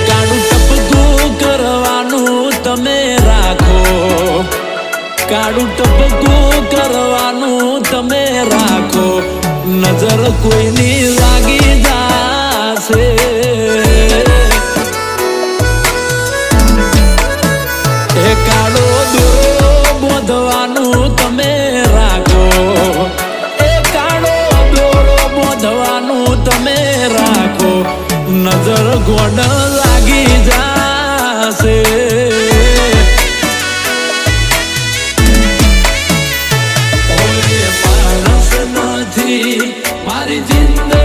કાળું ટપકું કરવાનું તમે રાખો, કાળું ટપકું કરવાનું તમે રાખો, નજર કોઈની લાગી જાશે. એ કાળો દોરો બોધવાનું તમે રાખો, એ કાળો દોરો બોધવાનું તમે રાખો, નજર ગોડ લાગી જાશે. મારી જિંદગી